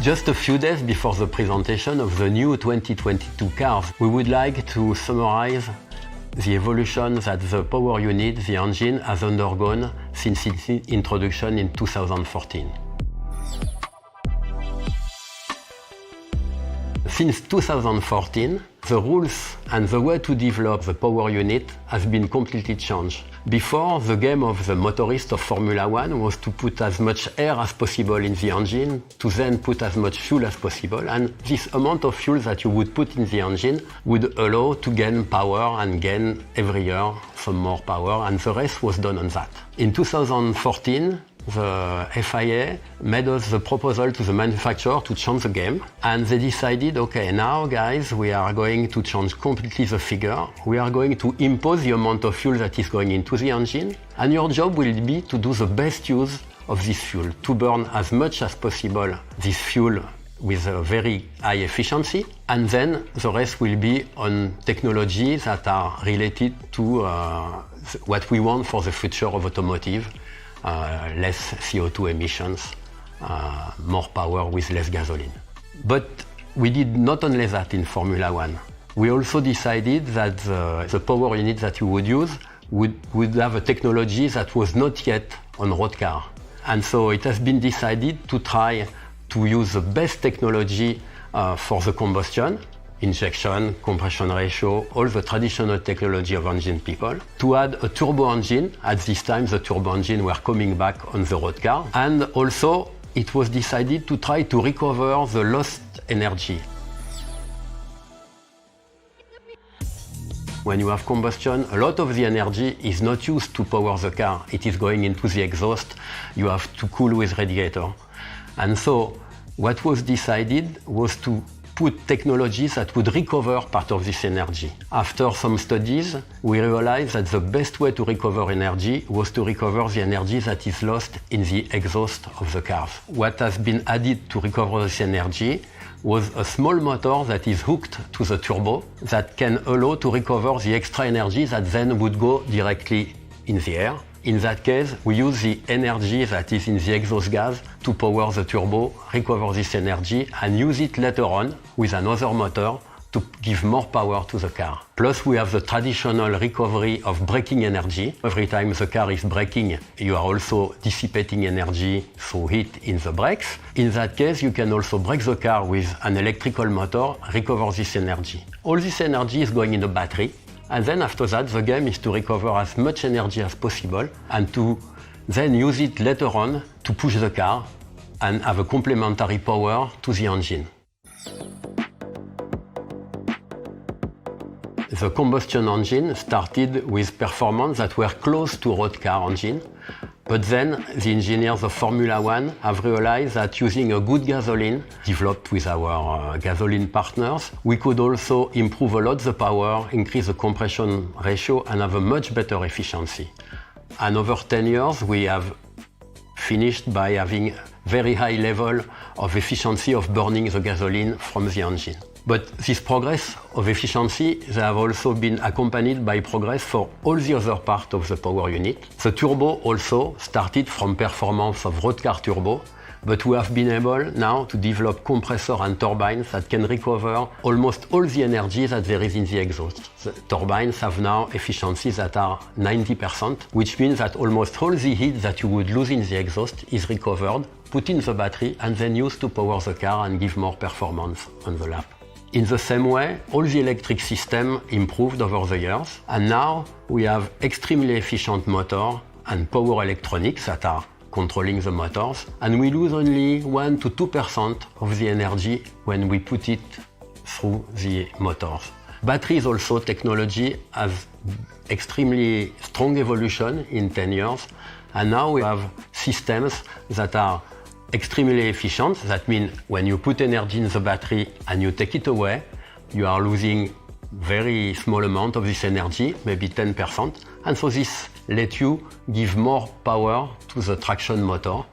Just a few days before the presentation of the new 2022 cars, we would like to summarize the evolution that the power unit, the engine, has undergone since its introduction in 2014. Since 2014, the rules and the way to develop the power unit has been completely changed. Before, the game of the motorist of Formula One was to put as much air as possible in the engine, to then put as much fuel as possible, and this amount of fuel that you would put in the engine would allow to gain power and gain every year some more power, and the rest was done on that. In 2014, the FIA made us the proposal to the manufacturer to change the game, and they decided, okay, now guys, we are going to change completely the figure. We are going to impose the amount of fuel that is going into the engine, and your job will be to do the best use of this fuel, to burn as much as possible this fuel with a very high efficiency, and then the rest will be on technologies that are related to what we want for the future of automotive. Less CO2 emissions, more power with less gasoline. But we did not only that in Formula One. We also decided that the power unit that you would use would have a technology that was not yet on road car. And so it has been decided to try to use the best technology for the combustion, injection, compression ratio, all the traditional technology of engine people, to add a turbo engine. At this time, the turbo engine were coming back on the road car. And also, it was decided to try to recover the lost energy. When you have combustion, a lot of the energy is not used to power the car. It is going into the exhaust. You have to cool with radiator. And so, what was decided was to put technologies that would recover part of this energy. After some studies, we realized that the best way to recover energy was to recover the energy that is lost in the exhaust of the cars. What has been added to recover this energy was a small motor that is hooked to the turbo that can allow to recover the extra energy that then would go directly in the air. In that case, we use the energy that is in the exhaust gas to power the turbo, recover this energy, and use it later on with another motor to give more power to the car. Plus, we have the traditional recovery of braking energy. Every time the car is braking, you are also dissipating energy through heat in the brakes. In that case, you can also brake the car with an electrical motor, recover this energy. All this energy is going in a battery. And then after that, the game is to recover as much energy as possible and to then use it later on to push the car and have a complementary power to the engine. The combustion engine started with performance that were close to road car engine, but then the engineers of Formula One have realized that using a good gasoline, developed with our gasoline partners, we could also improve a lot the power, increase the compression ratio, and have a much better efficiency. And over 10 years, we have finished by having very high level of efficiency of burning the gasoline from the engine. But this progress of efficiency, they have also been accompanied by progress for all the other parts of the power unit. The turbo also started from performance of road car turbo, but we have been able now to develop compressor and turbines that can recover almost all the energy that there is in the exhaust. The turbines have now efficiencies that are 90%, which means that almost all the heat that you would lose in the exhaust is recovered, put in the battery, and then used to power the car and give more performance on the lap. In the same way, all the electric system improved over the years, and now we have extremely efficient motor and power electronics that are controlling the motors, and we lose only 1 to 2% of the energy when we put it through the motors. Batteries also technology has extremely strong evolution in 10 years, and now we have systems that are extremely efficient. That means when you put energy in the battery and you take it away, you are losing very small amount of this energy, maybe 10%. And so this lets you give more power to the traction motor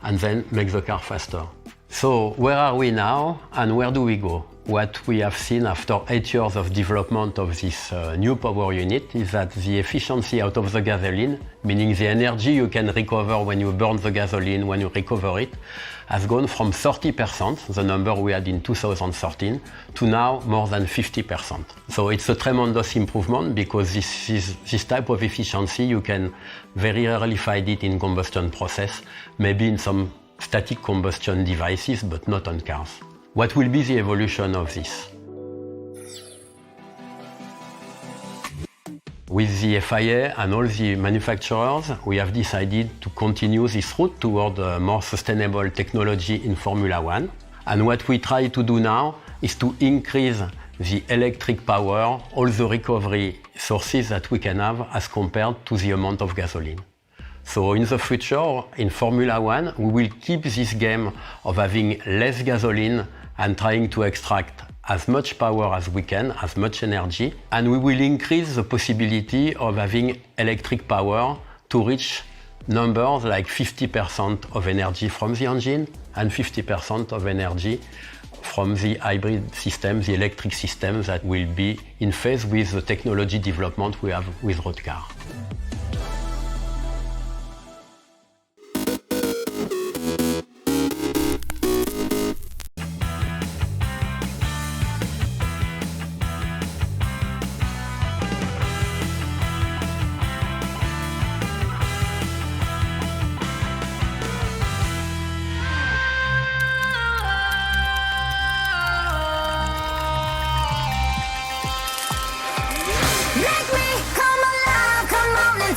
and then make the car faster. So where are we now and where do we go? What we have seen after 8 years of development of this new power unit is that the efficiency out of the gasoline, meaning the energy you can recover when you burn the gasoline, when you recover it, has gone from 30%, the number we had in 2013, to now more than 50%. So it's a tremendous improvement because this type of efficiency, you can very rarely find it in combustion process, maybe in some static combustion devices, but not on cars. What will be the evolution of this? With the FIA and all the manufacturers, we have decided to continue this route toward a more sustainable technology in Formula One. And what we try to do now is to increase the electric power, all the recovery sources that we can have as compared to the amount of gasoline. So in the future, in Formula One, we will keep this game of having less gasoline and trying to extract as much power as we can, as much energy, and we will increase the possibility of having electric power to reach numbers like 50% of energy from the engine and 50% of energy from the hybrid system, the electric system that will be in phase with the technology development we have with road car. Make me come alive, come on and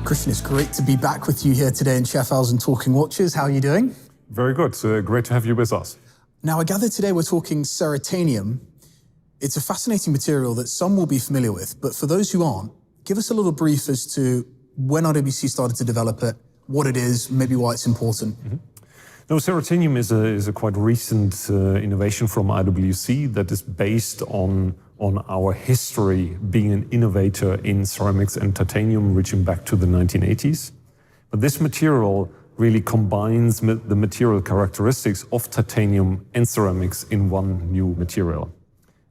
Christian, it's great to be back with you here today in Schaffhausen talking watches. How are you doing? Very good. Great to have you with us. Now, I gather today we're talking Ceratanium. It's a fascinating material that some will be familiar with, but for those who aren't, give us a little brief as to when RWC started to develop it, what it is, maybe why it's important. Mm-hmm. No, Ceratanium is a quite recent innovation from IWC that is based on our history being an innovator in ceramics and titanium reaching back to the 1980s. But this material really combines the material characteristics of titanium and ceramics in one new material.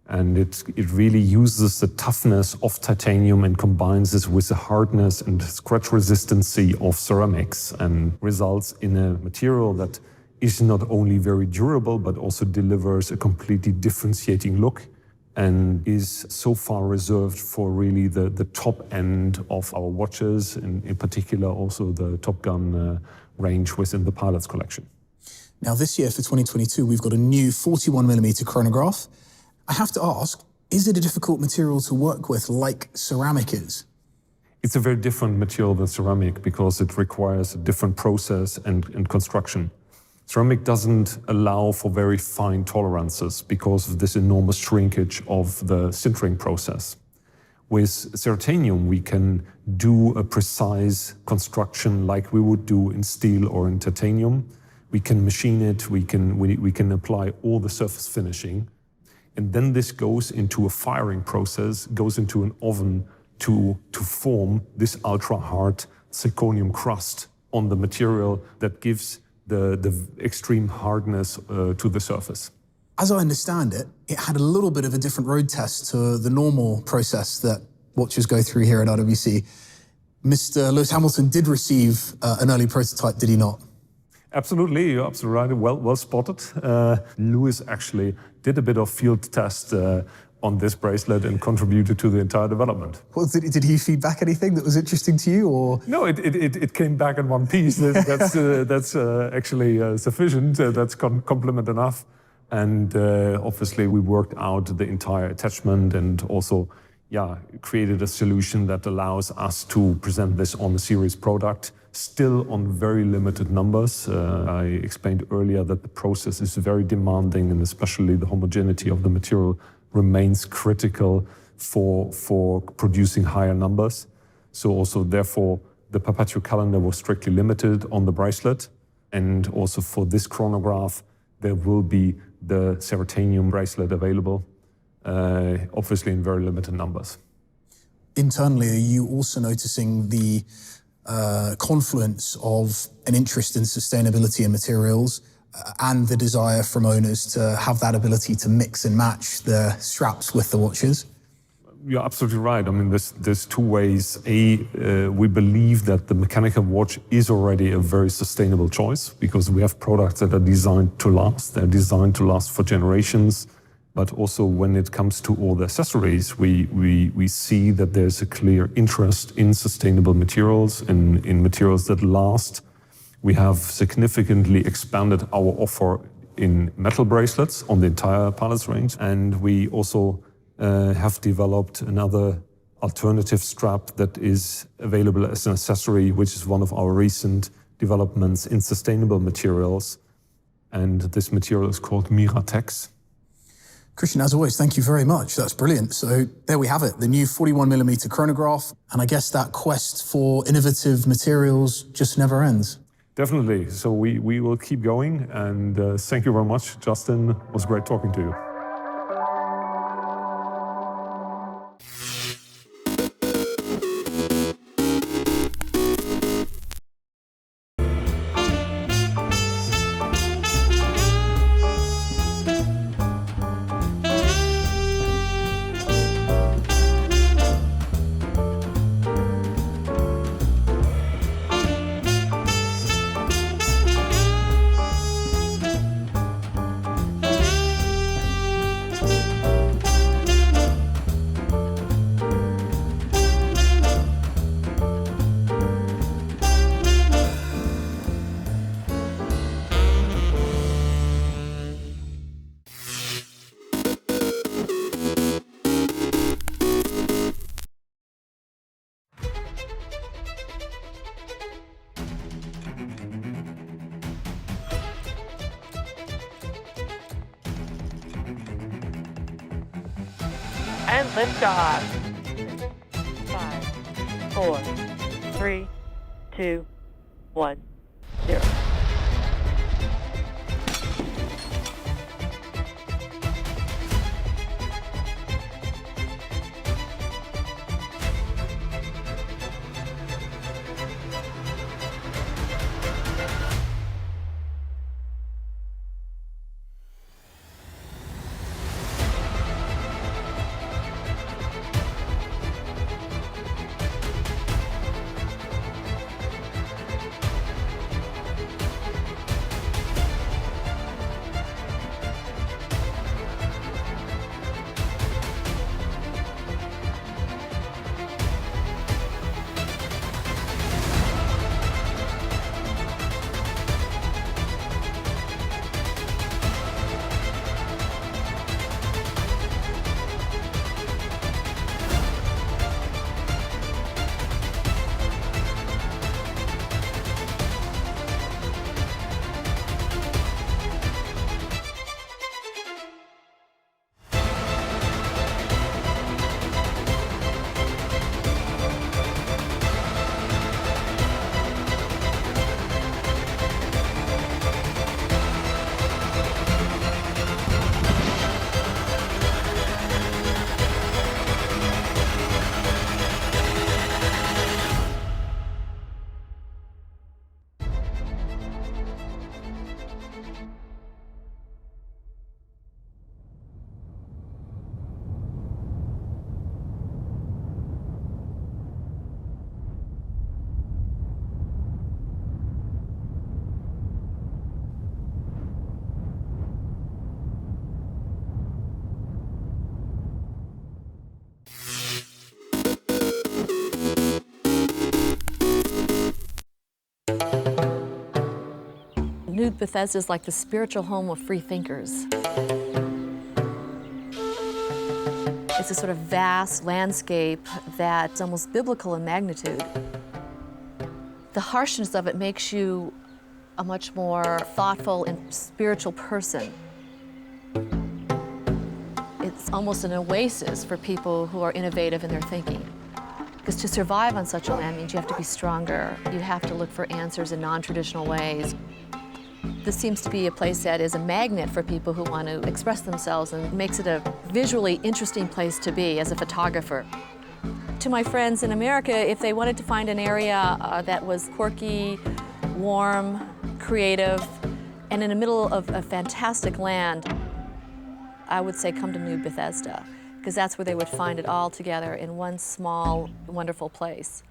And it really uses the toughness of titanium and combines this with the hardness and scratch resistancy of ceramics and results in a material that is not only very durable, but also delivers a completely differentiating look and is so far reserved for really the top end of our watches, and in particular also the Top Gun range within the Pilots collection. Now this year for 2022, we've got a new 41mm chronograph. I have to ask, is it a difficult material to work with like ceramic is? It's a very different material than ceramic because it requires a different process and construction. Ceramic doesn't allow for very fine tolerances because of this enormous shrinkage of the sintering process. With Ceratanium, we can do a precise construction like we would do in steel or in titanium. We can machine it, we can apply all the surface finishing. And then this goes into a firing process, goes into an oven to form this ultra-hard zirconium crust on the material that gives the extreme hardness to the surface. As I understand it, it had a little bit of a different road test to the normal process that watches go through here at RWC. Mr. Lewis Hamilton did receive an early prototype, did he not? Absolutely, you're absolutely right. Well spotted. Lewis actually did a bit of field test on this bracelet and contributed to the entire development. Well, did he feed back anything that was interesting to you, or? No, it came back in one piece. That's actually sufficient. That's compliment enough. And obviously we worked out the entire attachment and also created a solution that allows us to present this on a series product, still on very limited numbers. I explained earlier that the process is very demanding, and especially the homogeneity of the material remains critical for producing higher numbers. So also therefore the perpetual calendar was strictly limited on the bracelet. And also for this chronograph, there will be the Ceratanium bracelet available, obviously in very limited numbers. Internally, are you also noticing the confluence of an interest in sustainability and materials and the desire from owners to have that ability to mix and match the straps with the watches? You're absolutely right. I mean, there's two ways. We believe that the mechanical watch is already a very sustainable choice because we have products that are designed to last. They're designed to last for generations. But also when it comes to all the accessories, we see that there's a clear interest in sustainable materials and in materials that last. We have significantly expanded our offer in metal bracelets on the entire Pilots range. And we also have developed another alternative strap that is available as an accessory, which is one of our recent developments in sustainable materials. And this material is called Miratex. Christian, as always, thank you very much. That's brilliant. So there we have it, the new 41mm chronograph. And I guess that quest for innovative materials just never ends. Definitely. So we will keep going. And thank you very much, Justin. It was great talking to you. and liftoff. 5, 4, 3, 2, 1, 0. New Bethesda is like the spiritual home of free thinkers. It's a sort of vast landscape that's almost biblical in magnitude. The harshness of it makes you a much more thoughtful and spiritual person. It's almost an oasis for people who are innovative in their thinking. Because to survive on such a land means you have to be stronger. You have to look for answers in non-traditional ways. This seems to be a place that is a magnet for people who want to express themselves and makes it a visually interesting place to be as a photographer. To my friends in America, if they wanted to find an area that was quirky, warm, creative, and in the middle of a fantastic land, I would say come to New Bethesda, because that's where they would find it all together in one small, wonderful place.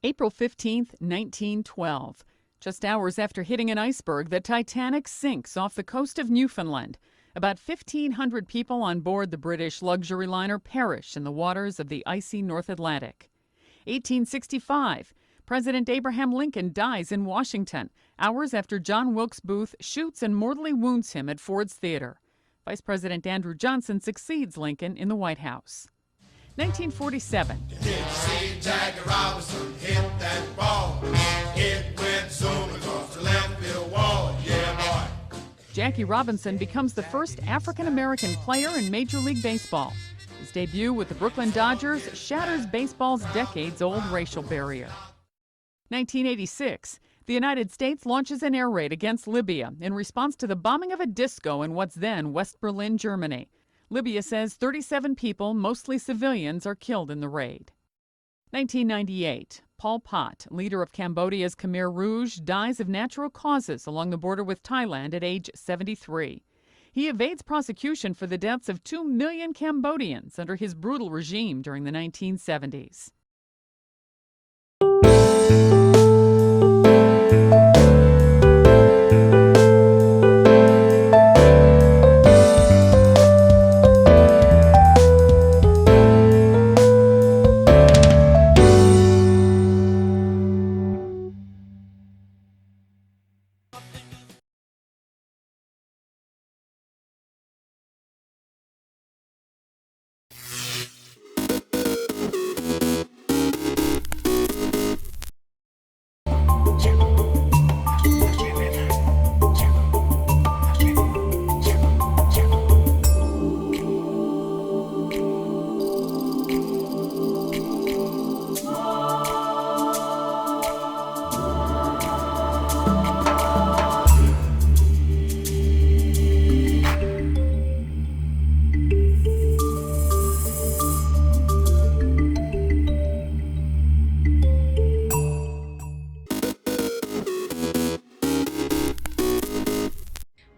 April 15th, 1912. Just hours after hitting an iceberg, the Titanic sinks off the coast of Newfoundland. About 1,500 people on board the British luxury liner perish in the waters of the icy North Atlantic. 1865. President Abraham Lincoln dies in Washington, hours after John Wilkes Booth shoots and mortally wounds him at Ford's Theater. Vice President Andrew Johnson succeeds Lincoln in the White House. 1947. Did you see Jackie Robinson hit that ball? It went zooming across the left field wall. Yeah, boy. Jackie Robinson becomes the first African-American player in Major League Baseball. His debut with the Brooklyn Dodgers shatters baseball's decades-old racial barrier. 1986, the United States launches an air raid against Libya in response to the bombing of a disco in what's then West Berlin, Germany. Libya says 37 people, mostly civilians, are killed in the raid. 1998, Pol Pot, leader of Cambodia's Khmer Rouge, dies of natural causes along the border with Thailand at age 73. He evades prosecution for the deaths of 2 million Cambodians under his brutal regime during the 1970s.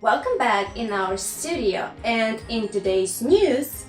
Welcome back in our studio, and in today's news,